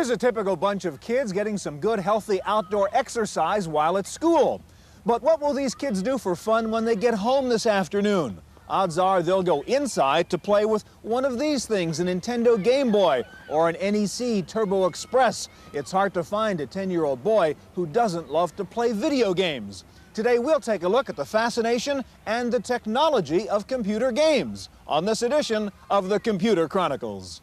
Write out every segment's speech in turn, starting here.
Here's a typical bunch of kids getting some good, healthy outdoor exercise while at school. But what will these kids do for fun when they get home this afternoon? Odds are they'll go inside to play with one of these things, a Nintendo Game Boy or an NEC Turbo Express. It's hard to find a 10-year-old boy who doesn't love to play video games. Today we'll take a look at the fascination and the technology of computer games on this edition of the Computer Chronicles.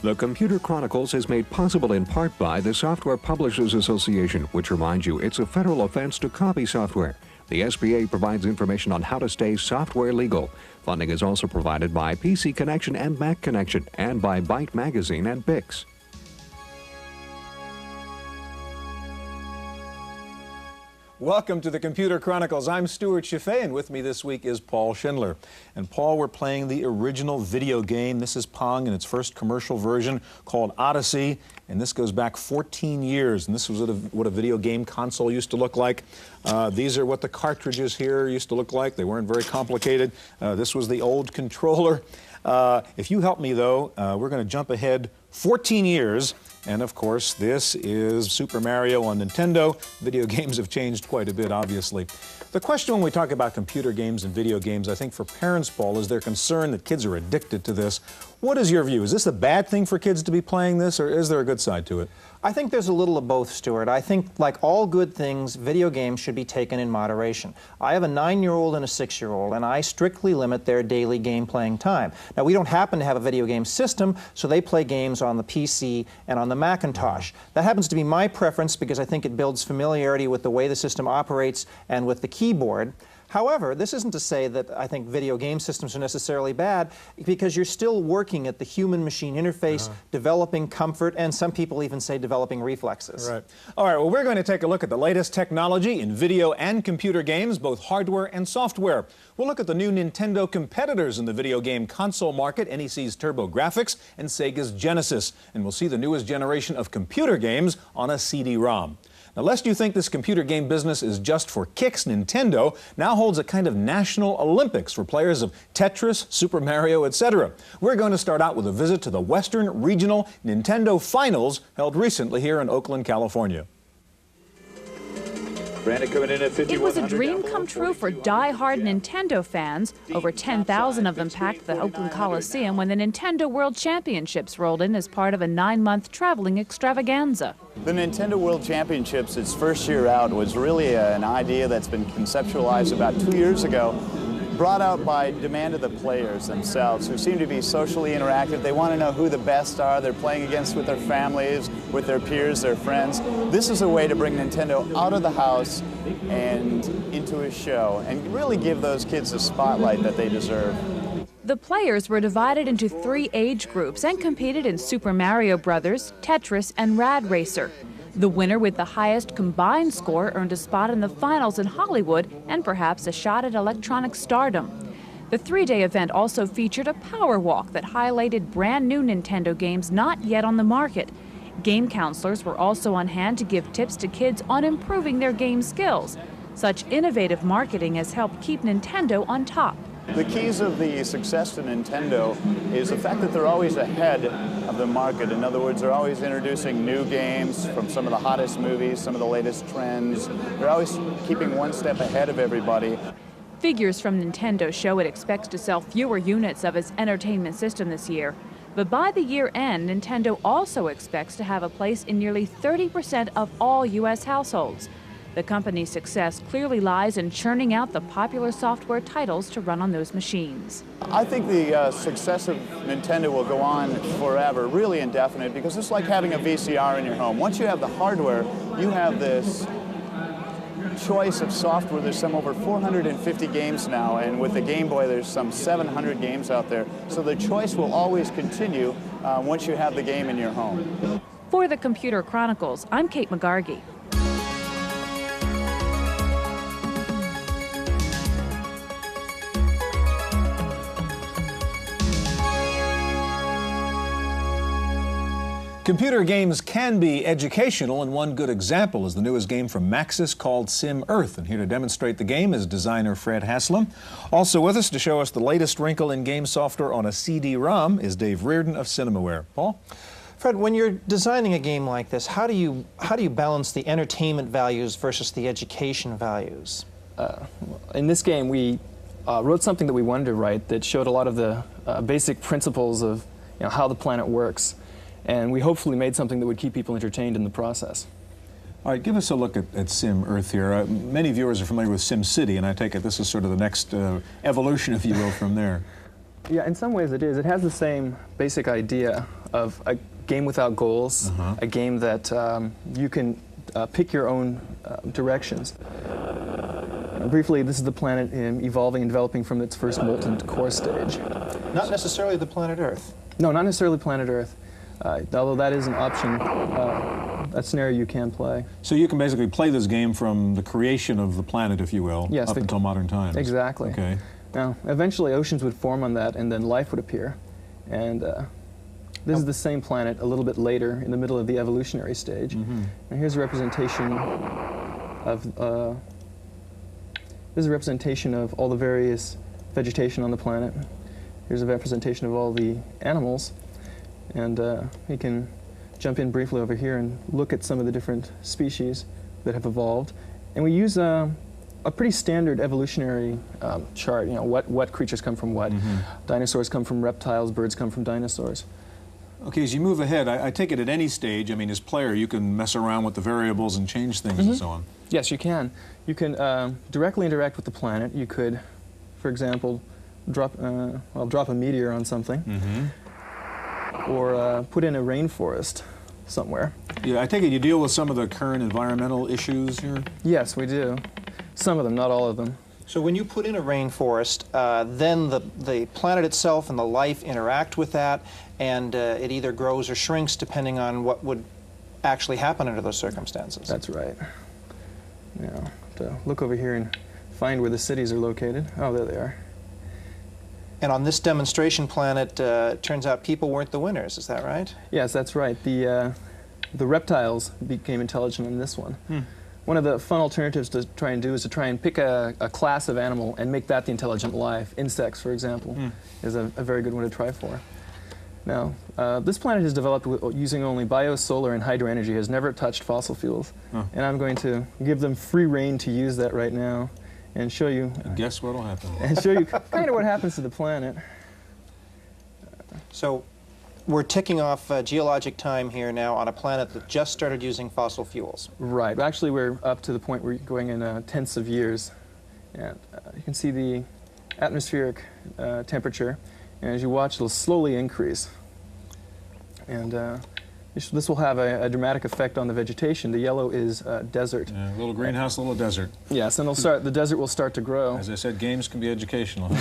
The Computer Chronicles is made possible in part by the Software Publishers Association, which reminds you it's a federal offense to copy software. The SPA provides information on how to stay software legal. Funding is also provided by PC Connection and Mac Connection, and by Byte Magazine and Bix. Welcome to the Computer Chronicles. I'm Stuart Chaffee, and with me this week is Paul Schindler. And Paul, we're playing the original video game. This is Pong in its first commercial version called Odyssey, and this goes back 14 years. And this was what a video game console used to look like. These are what the cartridges here used to look like. They weren't very complicated. This was the old controller. If you help me, though, we're going to jump ahead 14 years. And of course, this is Super Mario on Nintendo. Video games have changed quite a bit, obviously. The question when we talk about computer games and video games, I think for parents, Paul, is their concern that kids are addicted to this. What is your view? Is this a bad thing for kids to be playing this, or is there a good side to it? I think there's a little of both, Stuart. I think, like all good things, video games should be taken in moderation. I have a 9-year-old and a 6-year-old, and I strictly limit their daily game playing time. Now, we don't happen to have a video game system, so they play games on the PC and on the Macintosh. That happens to be my preference because I think it builds familiarity with the way the system operates and with the keyboard. However, this isn't to say that I think video game systems are necessarily bad, because you're still working at the human-machine interface, developing comfort, and some people even say developing reflexes. Right. All right, well, we're going to take a look at the latest technology in video and computer games, both hardware and software. We'll look at the new Nintendo competitors in the video game console market, NEC's TurboGrafx and Sega's Genesis. And we'll see the newest generation of computer games on a CD-ROM. Now, lest you think this computer game business is just for kicks, Nintendo now holds a kind of national Olympics for players of Tetris, Super Mario, etc. We're going to start out with a visit to the Western Regional Nintendo Finals held recently here in Oakland, California. It was a dream come true for die-hard Nintendo fans. Over 10,000 of them packed the Oakland Coliseum when the Nintendo World Championships rolled in as part of a 9-month traveling extravaganza. The Nintendo World Championships, its first year out, was really an idea that's been conceptualized about 2 years ago, brought out by demand of the players themselves, who seem to be socially interactive. They want to know who the best are. They're playing against with their families, with their peers, their friends. This is a way to bring Nintendo out of the house and into a show and really give those kids the spotlight that they deserve. The players were divided into 3 age groups and competed in Super Mario Bros., Tetris, and Rad Racer. The winner with the highest combined score earned a spot in the finals in Hollywood and perhaps a shot at electronic stardom. The 3-day event also featured a power walk that highlighted brand new Nintendo games not yet on the market. Game counselors were also on hand to give tips to kids on improving their game skills. Such innovative marketing has helped keep Nintendo on top. The keys of the success to Nintendo is the fact that they're always ahead of the market. In other words, they're always introducing new games from some of the hottest movies, some of the latest trends. They're always keeping one step ahead of everybody. Figures from Nintendo show it expects to sell fewer units of its entertainment system this year. But by the year end, Nintendo also expects to have a place in nearly 30% of all U.S. households. The company's success clearly lies in churning out the popular software titles to run on those machines. I think the success of Nintendo will go on forever, really indefinite, because it's like having a VCR in your home. Once you have the hardware, you have this choice of software. There's some over 450 games now, and with the Game Boy, there's some 700 games out there. So the choice will always continue once you have the game in your home. For the Computer Chronicles, I'm Kate McGargy. Computer games can be educational, and one good example is the newest game from Maxis called Sim Earth. And here to demonstrate the game is designer Fred Haslam. Also with us to show us the latest wrinkle in game software on a CD-ROM is Dave Reardon of Cinemaware. Paul? Fred, when you're designing a game like this, how do you balance the entertainment values versus the education values? In this game, we wrote something that we wanted to write that showed a lot of the basic principles of how the planet works. And we hopefully made something that would keep people entertained in the process. All right, give us a look at Sim Earth here. Many viewers are familiar with Sim City, and I take it this is sort of the next evolution, if you will, from there. Yeah, in some ways it is. It has the same basic idea of a game without goals, a game that you can pick your own directions. Briefly, this is the planet evolving and developing from its first molten core stage. Not necessarily the planet Earth. No, not necessarily planet Earth. Although that is an option, a scenario you can play. So you can basically play this game from the creation of the planet, if you will, yes, up until modern times. Exactly. Okay. Now, eventually oceans would form on that, and then life would appear. And this is the same planet a little bit later, in the middle of the evolutionary stage. And here's a representation of all the various vegetation on the planet. Here's a representation of all the animals. And we can jump in briefly over here and look at some of the different species that have evolved. And we use a pretty standard evolutionary chart, what creatures come from what. Dinosaurs come from reptiles, birds come from dinosaurs. Okay, as you move ahead, I take it at any stage, I mean, as player, you can mess around with the variables and change things and so on. Yes, you can. You can directly interact with the planet. You could, for example, drop a meteor on something. Or put in a rainforest somewhere. Yeah, I take it you deal with some of the current environmental issues here? Yes, we do. Some of them, not all of them. So when you put in a rainforest, then the planet itself and the life interact with that, and it either grows or shrinks depending on what would actually happen under those circumstances. That's right. Now, to look over here and find where the cities are located. Oh, there they are. And on this demonstration planet, it turns out people weren't the winners, is that right? Yes, that's right. The reptiles became intelligent in this one. One of the fun alternatives to try and do is to try and pick a class of animal and make that the intelligent life. Insects, for example, is a very good one to try for. Now, this planet is developed using only bio, solar, and hydro energy, has never touched fossil fuels. And I'm going to give them free rein to use that right now. And show you. And guess what'll happen? And show you kind of what happens to the planet. So we're ticking off geologic time here now on a planet that just started using fossil fuels. Right. Actually, we're up to the point where we're going in tenths of years. And you can see the atmospheric temperature. And as you watch, it'll slowly increase. And this will have a dramatic effect on the vegetation. The yellow is desert. Yeah, a little greenhouse, a little desert. Yes, and the desert will start to grow. As I said, games can be educational.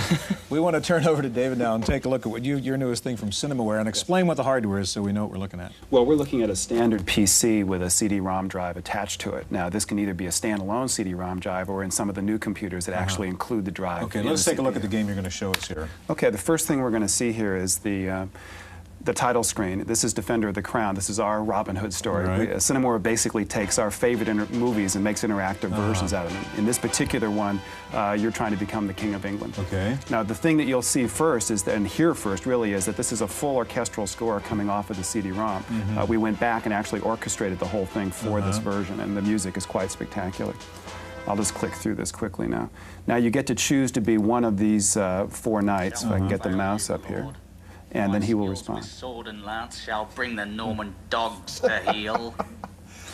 We want to turn over to David now and take a look at what your newest thing from Cinemaware and explain what the hardware is so we know what we're looking at. Well, we're looking at a standard PC with a CD-ROM drive attached to it. Now, this can either be a standalone CD-ROM drive or in some of the new computers that actually include the drive. Okay, let's take a look at the game you're going to show us here. Okay, the first thing we're going to see here is the title screen. This is Defender of the Crown. This is our Robin Hood story. Right. Cinemaware basically takes our favorite movies and makes interactive versions out of them. In this particular one, you're trying to become the King of England. Okay. Now, the thing that you'll see first is, and hear first really, is that this is a full orchestral score coming off of the CD-ROM. We went back and actually orchestrated the whole thing for this version, and the music is quite spectacular. I'll just click through this quickly now. Now, you get to choose to be one of these 4 knights, if I can get the mouse up here. And then he will respond. With sword and lance shall bring the Norman dogs to heel.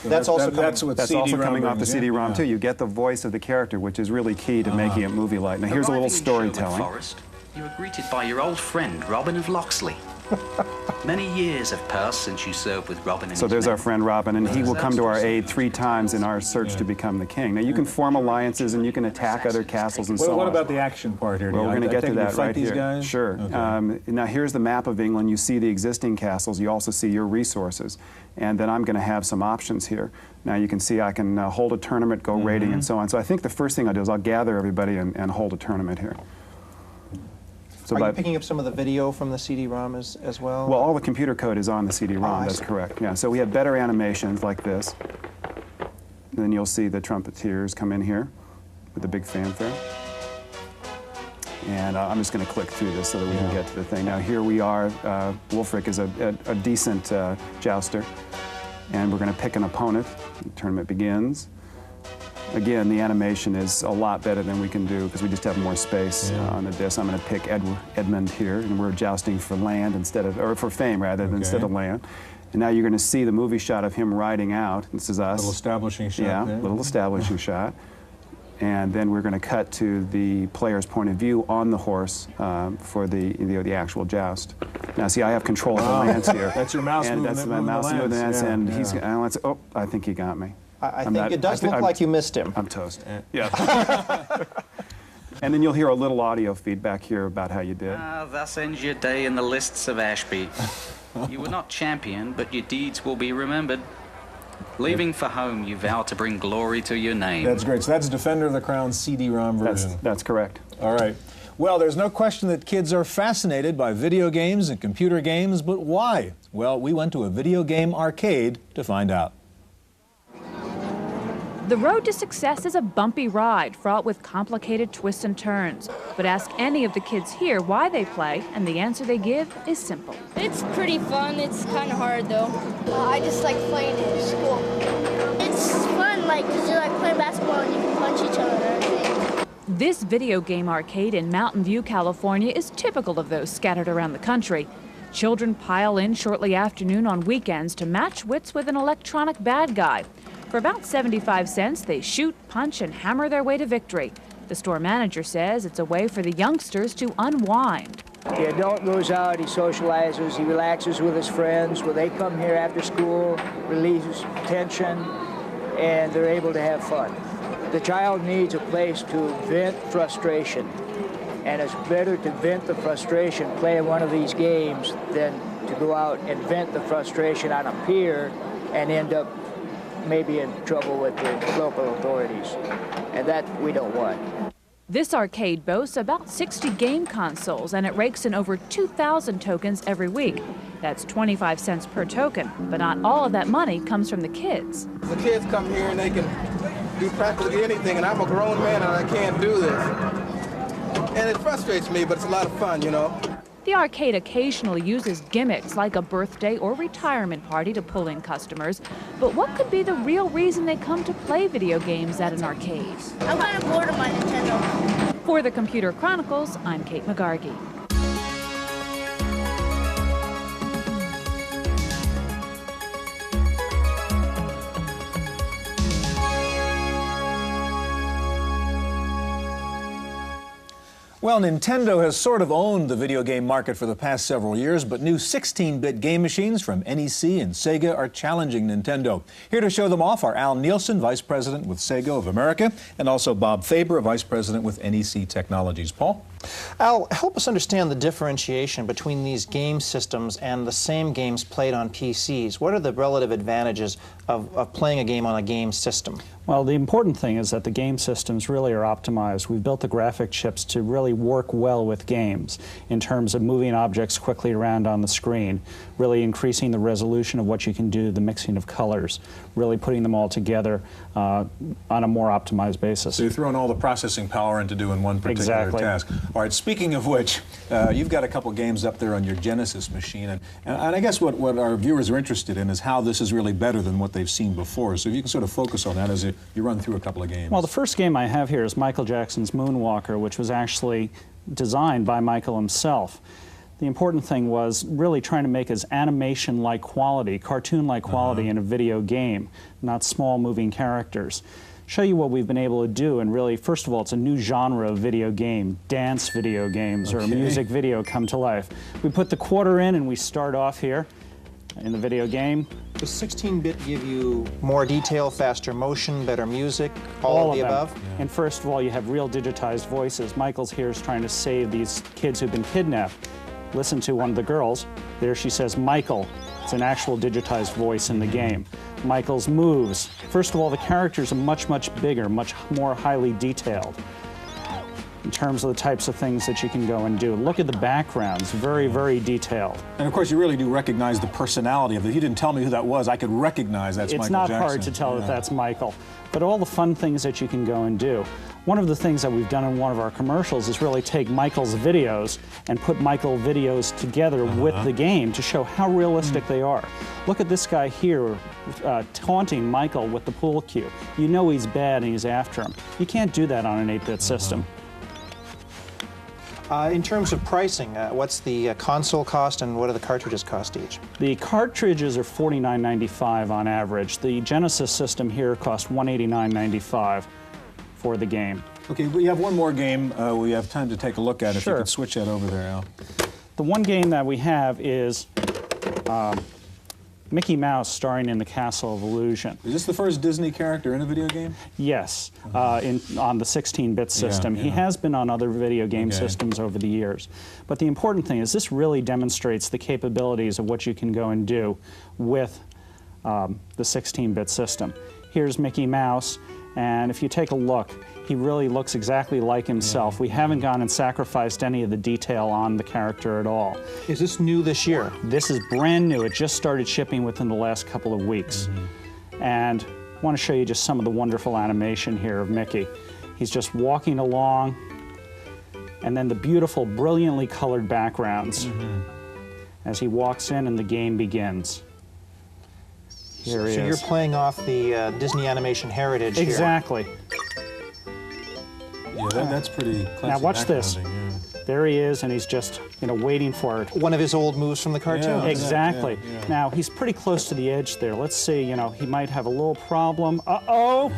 That's also coming off the CD-ROM too. You get the voice of the character, which is really key to making it movie-like. Now here's a little storytelling. Forest, you were greeted by your old friend Robin of Locksley. Many years have passed since you served with Robin. So there's our friend Robin, and he will come to our aid 3 times in our search to become the king. Now you can form alliances and you can attack other castles and so on. What about the action part here? Well, we're going to get to that right here. Guys? Sure. Okay. Now here's the map of England. You see the existing castles. You also see your resources. And then I'm going to have some options here. Now you can see I can hold a tournament, go raiding, and so on. So I think the first thing I'll do is I'll gather everybody and hold a tournament here. So Are you picking up some of the video from the CD-ROM as well? Well, all the computer code is on the CD-ROM, that's see. correct. Yeah, so we have better animations like this. And then you'll see the trumpeteers come in here with a big fanfare. And I'm just going to click through this so that we can get to the thing. Now here we are, Wolfric is a decent jouster. And we're going to pick an opponent. The tournament begins. Again, the animation is a lot better than we can do because we just have more space on the disc. I'm going to pick Edmund here, and we're jousting for land instead of, or for fame rather than instead of land. And now you're going to see the movie shot of him riding out. This is us. Little establishing shot. Yeah, there. little establishing shot. And then we're going to cut to the player's point of view on the horse for the actual joust. Now, see, I have control of the lance here. That's your mouse and movement. that's my mouse movement, and he's. Yeah. Oh, I think he got me. I think it does look like you missed him. I'm toast. Yeah. And then you'll hear a little audio feedback here about how you did. Thus ends your day in the lists of Ashby. You were not champion, but your deeds will be remembered. Leaving for home, you vow to bring glory to your name. That's great. So that's Defender of the Crown CD-ROM version. That's correct. All right. Well, there's no question that kids are fascinated by video games and computer games, but why? Well, we went to a video game arcade to find out. The road to success is a bumpy ride fraught with complicated twists and turns. But ask any of the kids here why they play, and the answer they give is simple. It's pretty fun. It's kind of hard, though. I just like playing in school. It's fun, like, because you're like playing basketball and you can punch each other and everything. This video game arcade in Mountain View, California is typical of those scattered around the country. Children pile in shortly after noon on weekends to match wits with an electronic bad guy. For about 75 cents, they shoot, punch, and hammer their way to victory. The store manager says it's a way for the youngsters to unwind. The adult goes out, he socializes, he relaxes with his friends. When they come here after school, relieves tension, and they're able to have fun. The child needs a place to vent frustration, and it's better to vent the frustration playing one of these games than to go out and vent the frustration on a pier and end up maybe in trouble with the local authorities, and that we don't want. This arcade boasts about 60 game consoles, and it rakes in over 2,000 tokens every week. That's 25 cents per token, but not all of that money comes from the kids. The kids come here and they can do practically anything, and I'm a grown man and I can't do this. And it frustrates me, but it's a lot of fun, you know. The arcade occasionally uses gimmicks like a birthday or retirement party to pull in customers. But what could be the real reason they come to play video games at an arcade? I'm kind of bored of my Nintendo. For the Computer Chronicles, I'm Kate McGargy. Well, Nintendo has sort of owned the video game market for the past several years, but new 16-bit game machines from NEC and Sega are challenging Nintendo. Here to show them off are Al Nielsen, Vice President with Sega of America, and also Bob Faber, Vice President with NEC Technologies. Paul? Al, help us understand the differentiation between these game systems and the same games played on PCs. What are the relative advantages of playing a game on a game system? Well, the important thing is that the game systems really are optimized. We've built the graphic chips to really work well with games in terms of moving objects quickly around on the screen, really increasing the resolution of what you can do, the mixing of colors, really putting them all together on a more optimized basis. So you're throwing all the processing power into doing one particular task. All right, speaking of which, you've got a couple games up there on your Genesis machine, and I guess what our viewers are interested in is how this is really better than what they've seen before. So if you can sort of focus on that as you run through a couple of games. Well, the first game I have here is Michael Jackson's Moonwalker, which was actually designed by Michael himself. The important thing was really trying to make his animation-like quality, cartoon-like quality in a video game, not small moving characters. Show you what we've been able to do, and really, first of all, it's a new genre of video game, dance video games, or music video come to life. We put the quarter in and we start off here in the video game. Does 16-bit give you more detail, faster motion, better music, all of the above? Yeah. And first of all, you have real digitized voices. Michael's here is trying to save these kids who've been kidnapped. Listen to one of the girls. There she says, Michael. It's an actual digitized voice in the game. Michael's moves. First of all, the characters are much, much bigger, much more highly detailed. in terms of the types of things that you can go and do. Look at the backgrounds, very, very detailed. And of course, you really do recognize the personality of it. If you didn't tell me who that was, I could recognize that's Michael Jackson. It's not hard to tell that that's Michael. But all the fun things that you can go and do. One of the things that we've done in one of our commercials is really take Michael's videos and put Michael videos together with the game to show how realistic they are. Look at this guy here taunting Michael with the pool cue. You know he's bad and he's after him. You can't do that on an 8-bit system. In terms of pricing, what's the console cost and what do the cartridges cost each? The cartridges are $49.95 on average. The Genesis system here costs $189.95 for the game. Okay, we have one more game we have time to take a look at. If you Sure. could switch that over there, Al. The one game that we have is Mickey Mouse starring in the Castle of Illusion. Is this the first Disney character in a video game? Yes, on the 16-bit system. He has been on other video game systems over the years. But the important thing is this really demonstrates the capabilities of what you can go and do with the 16-bit system. Here's Mickey Mouse, and if you take a look, he really looks exactly like himself. We haven't gone and sacrificed any of the detail on the character at all. Is this new this year? This is brand new. It just started shipping within the last couple of weeks. And I want to show you just some of the wonderful animation here of Mickey. He's just walking along, and then the beautiful, brilliantly colored backgrounds as he walks in and the game begins. Here he is. So you're playing off the Disney animation heritage here. Exactly. Yeah, that's pretty classic. Now watch this. Yeah. There he is, and he's just, waiting for it. One of his old moves from the cartoon. Yeah, Exactly. yeah. Now, he's pretty close to the edge there. Let's see, he might have a little problem. Uh-oh!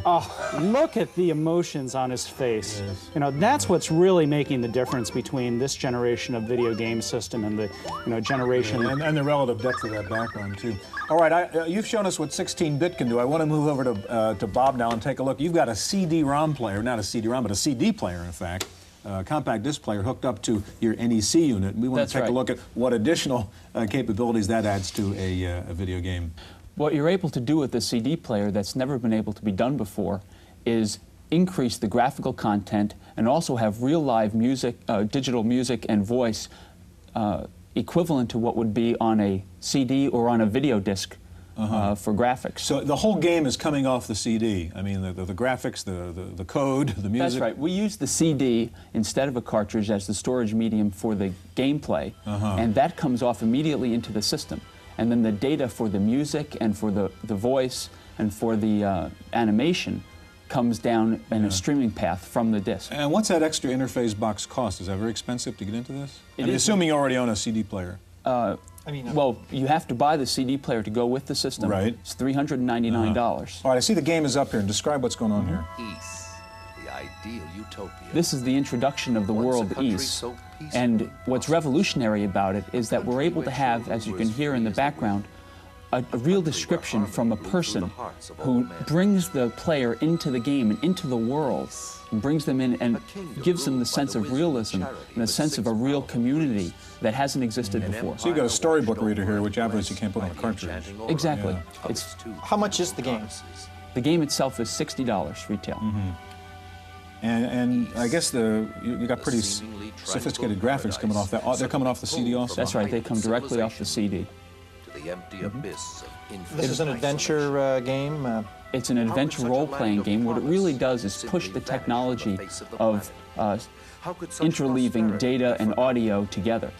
Oh, look at the emotions on his face. Yes. That's what's really making the difference between this generation of video game system and the generation... Yeah, and the relative depth of that background, too. All right, you've shown us what 16-bit can do. I want to move over to Bob now and take a look. You've got a CD-ROM player, not a CD-ROM, but a CD player, in fact. Compact disc player hooked up to your NEC unit. We want to take a look at what additional capabilities that adds to a video game. What you're able to do with the CD player that's never been able to be done before is increase the graphical content and also have real live music, digital music and voice equivalent to what would be on a CD or on a video disc for graphics. So the whole game is coming off the CD. I mean, the graphics, the code, the music. That's right. We use the CD instead of a cartridge as the storage medium for the gameplay, and that comes off immediately into the system. And then the data for the music and for the voice and for the animation comes down in a streaming path from the disc. And what's that extra interface box cost? Is that very expensive to get into this? I'm assuming you already own a CD player. Well, you have to buy the CD player to go with the system. Right. It's $399. All right, I see the game is up here. And describe what's going on here. East, the ideal utopia. This is the introduction of the world East. And what's revolutionary about it is that we're able to have, as you can hear in the background, a real description from a person who brings the player into the game and into the world, and brings them in and gives them the sense of realism and a sense of a real community that hasn't existed before. So you've got a storybook reader here, which obviously you can't put on a cartridge. Exactly. Yeah. How much is the game? The game itself is $60 retail. And I guess you got pretty sophisticated graphics coming off that. They're coming off the CD also? That's right. They come directly off the CD. To the empty abyss of This is an adventure game? It's an adventure role-playing game. What it really does is push the technology of interleaving data and audio together.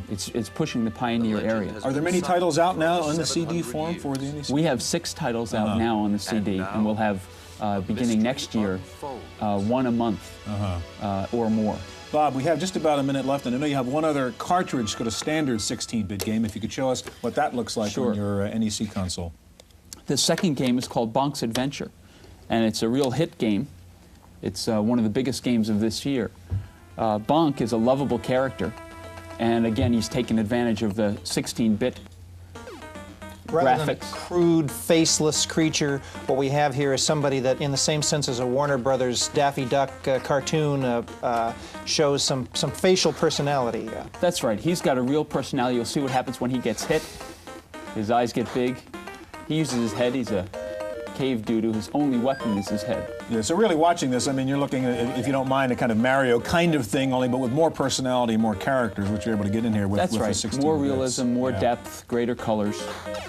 It's pushing the pioneer area. Are there many titles out now in the CD form for the NEC? We have 6 titles out now on the CD, and we'll have, beginning next year, 1 a month or more. Bob, we have just about a minute left, and I know you have one other cartridge, it's got a standard 16-bit game. If you could show us what that looks like on your NEC console. The second game is called Bonk's Adventure, and it's a real hit game. It's one of the biggest games of this year. Bonk is a lovable character, and again, he's taken advantage of the 16-bit Rather than a graphics. crude, faceless creature, what we have here is somebody that, in the same sense as a Warner Brothers Daffy Duck cartoon, shows some facial personality. That's right. He's got a real personality. You'll see what happens when he gets hit. His eyes get big. He uses his head. He's a cave dude whose only weapon is his head. Yeah, so really watching this, I mean, you're looking at, if you don't mind, a kind of Mario kind of thing, only but with more personality, more characters, which you're able to get in here with. That's with right. The 16 more bits. realism, more depth, greater colors.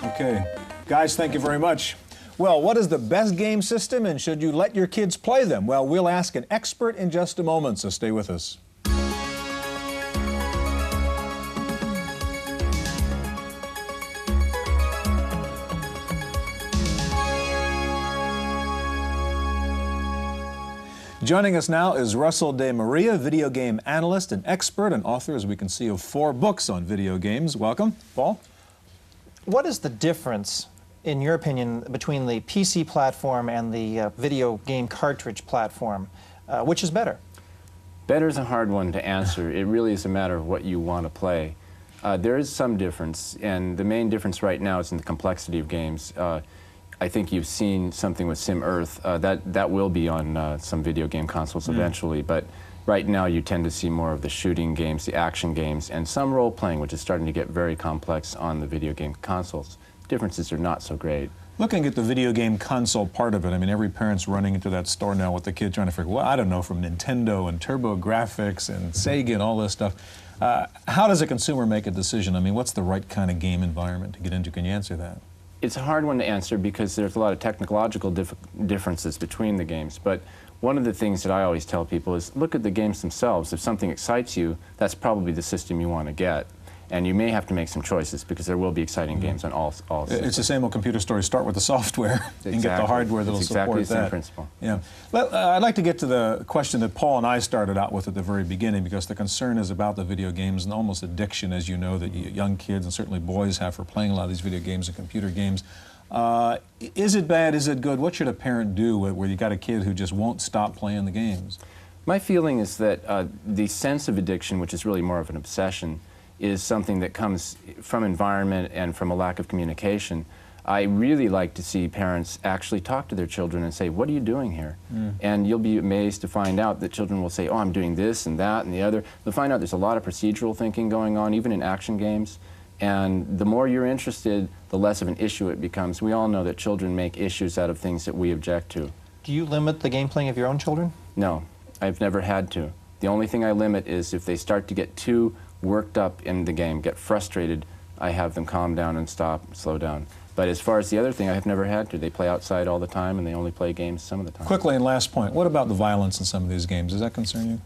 Okay. Guys, thank you very much. Well, what is the best game system, and should you let your kids play them? Well, we'll ask an expert in just a moment, so stay with us. Joining us now is Russell De Maria, video game analyst and expert and author, as we can see, of 4 books on video games. Welcome, Paul. What is the difference, in your opinion, between the PC platform and the video game cartridge platform? Which is better? Better is a hard one to answer. It really is a matter of what you want to play. There is some difference, and the main difference right now is in the complexity of games. I think you've seen something with Sim Earth. That will be on some video game consoles eventually, but right now you tend to see more of the shooting games, the action games, and some role-playing, which is starting to get very complex on the video game consoles. Differences are not so great. Looking at the video game console part of it, I mean, every parent's running into that store now with the kid trying to figure, well, I don't know, from Nintendo and TurboGrafx and Sega and all this stuff. How does a consumer make a decision? I mean, what's the right kind of game environment to get into? Can you answer that? It's a hard one to answer because there's a lot of technological differences between the games. But one of the things that I always tell people is look at the games themselves. If something excites you, that's probably the system you want to get. And you may have to make some choices because there will be exciting games on all systems. It's the same old computer story. Start with the software and get the hardware that'll support that. Exactly the same principle. Yeah. Well, I'd like to get to the question that Paul and I started out with at the very beginning, because the concern is about the video games and almost addiction, as you know, that young kids and certainly boys have for playing a lot of these video games and computer games. Is it bad? Is it good? What should a parent do where you got a kid who just won't stop playing the games? My feeling is that the sense of addiction, which is really more of an obsession, is something that comes from environment and from a lack of communication. I really like to see parents actually talk to their children and say, what are you doing here? And you'll be amazed to find out that children will say, oh, I'm doing this and that and the other. They'll find out there's a lot of procedural thinking going on, even in action games. And the more you're interested, the less of an issue it becomes. We all know that children make issues out of things that we object to. Do you limit the game playing of your own children? No, I've never had to. The only thing I limit is if they start to get too worked up in the game, get frustrated, I have them calm down and stop, slow down. But as far as the other thing, I have never had to. They play outside all the time and they only play games some of the time. Quickly, and last point, what about the violence in some of these games? Does that concern you?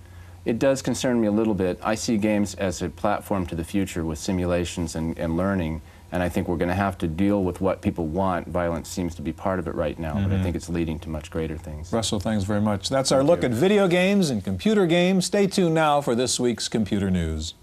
It does concern me a little bit. I see games as a platform to the future with simulations and learning, and I think we're going to have to deal with what people want. Violence seems to be part of it right now, but I think it's leading to much greater things. Russell, thanks very much. That's our look at video games and computer games. Stay tuned now for this week's Computer News.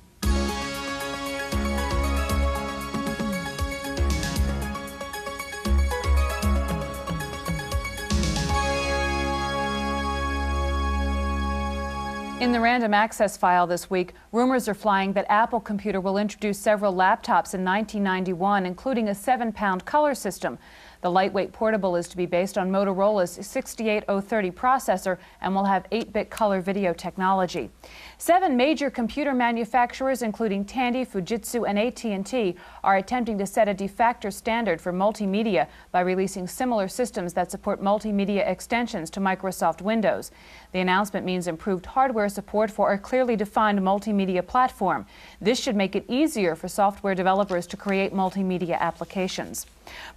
In the random access file this week, rumors are flying that Apple Computer will introduce several laptops in 1991, including a 7-pound color system. The lightweight portable is to be based on Motorola's 68030 processor and will have 8-bit color video technology. 7 major computer manufacturers, including Tandy, Fujitsu, and AT&T, are attempting to set a de facto standard for multimedia by releasing similar systems that support multimedia extensions to Microsoft Windows. The announcement means improved hardware support for a clearly defined multimedia platform. This should make it easier for software developers to create multimedia applications.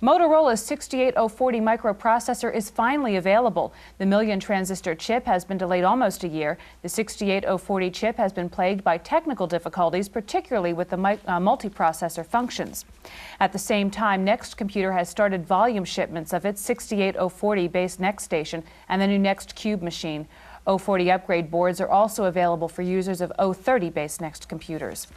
Motorola's 68040 microprocessor is finally available. The million-transistor chip has been delayed almost a year. The 68040 chip has been plagued by technical difficulties, particularly with the multiprocessor functions. At the same time, Next Computer has started volume shipments of its 68040-based Next Station and the new Next Cube machine. 040 upgrade boards are also available for users of 030-based Next computers.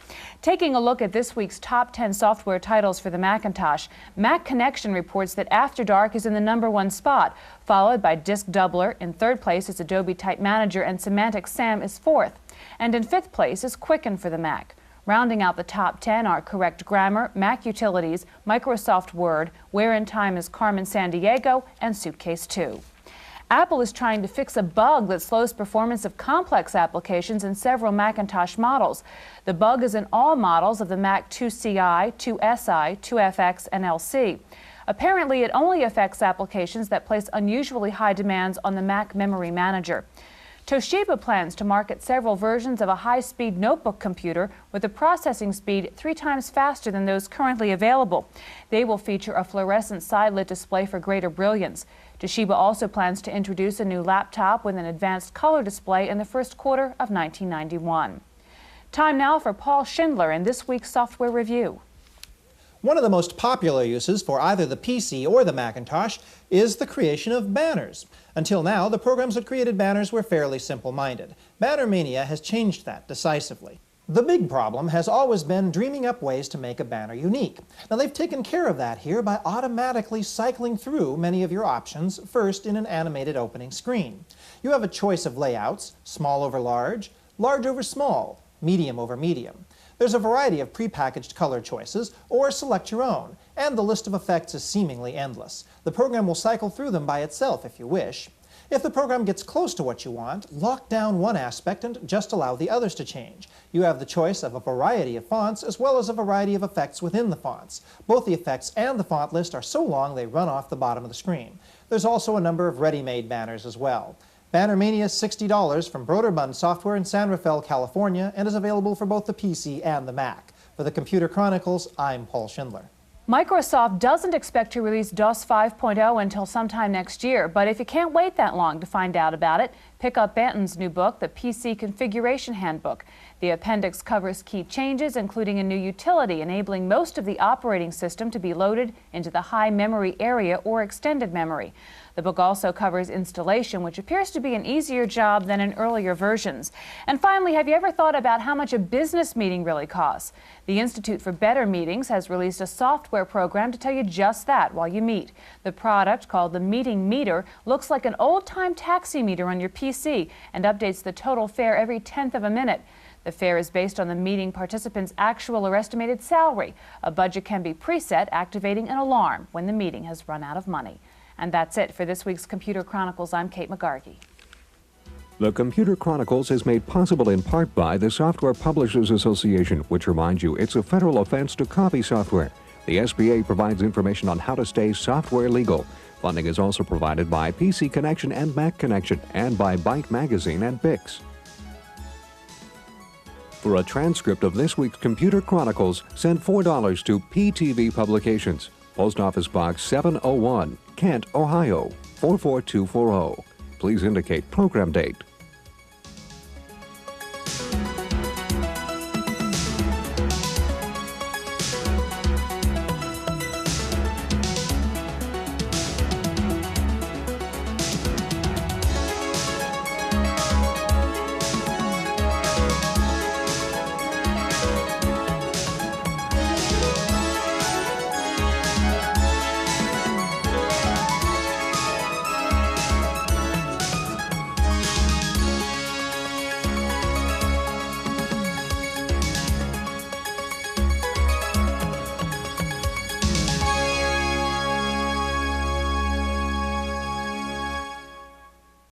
Taking a look at this week's top 10 software titles for the Macintosh, Mac Connection reports that After Dark is in the #1 spot, followed by Disk Doubler. In 3rd place is Adobe Type Manager, and Semantic Sam is 4th. And in 5th place is Quicken for the Mac. Rounding out the top 10 are Correct Grammar, Mac Utilities, Microsoft Word, Where in Time is Carmen Sandiego, and Suitcase 2. Apple is trying to fix a bug that slows performance of complex applications in several Macintosh models. The bug is in all models of the Mac 2CI, 2SI, 2FX, and LC. Apparently, it only affects applications that place unusually high demands on the Mac memory manager. Toshiba plans to market several versions of a high-speed notebook computer with a processing speed 3 times faster than those currently available. They will feature a fluorescent side-lit display for greater brilliance. Toshiba also plans to introduce a new laptop with an advanced color display in the first quarter of 1991. Time now for Paul Schindler in this week's software review. One of the most popular uses for either the PC or the Macintosh is the creation of banners. Until now, the programs that created banners were fairly simple-minded. Banner Mania has changed that decisively. The big problem has always been dreaming up ways to make a banner unique. Now, they've taken care of that here by automatically cycling through many of your options, first in an animated opening screen. You have a choice of layouts: small over large, large over small, medium over medium. There's a variety of prepackaged color choices, or select your own, and the list of effects is seemingly endless. The program will cycle through them by itself if you wish. If the program gets close to what you want, lock down one aspect and just allow the others to change. You have the choice of a variety of fonts as well as a variety of effects within the fonts. Both the effects and the font list are so long they run off the bottom of the screen. There's also a number of ready-made banners as well. Banner Mania is $60 from Broderbund Software in San Rafael, California, and is available for both the PC and the Mac. For the Computer Chronicles, I'm Paul Schindler. Microsoft doesn't expect to release DOS 5.0 until sometime next year, but if you can't wait that long to find out about it, pick up Banton's new book, the PC Configuration Handbook. The appendix covers key changes, including a new utility enabling most of the operating system to be loaded into the high memory area or extended memory. The book also covers installation, which appears to be an easier job than in earlier versions. And finally, have you ever thought about how much a business meeting really costs? The Institute for Better Meetings has released a software program to tell you just that while you meet. The product, called the Meeting Meter, looks like an old-time taxi meter on your PC and updates the total fare every 1/10 of a minute. The fare is based on the meeting participant's actual or estimated salary. A budget can be preset, activating an alarm when the meeting has run out of money. And that's it for this week's Computer Chronicles. I'm Kate McGargy. The Computer Chronicles is made possible in part by the Software Publishers Association, which reminds you it's a federal offense to copy software. The SBA provides information on how to stay software legal. Funding is also provided by PC Connection and Mac Connection, and by Byte Magazine and Bix. For a transcript of this week's Computer Chronicles, send $4 to PTV Publications, Post Office Box 701, Kent, Ohio 44240. Please indicate program date.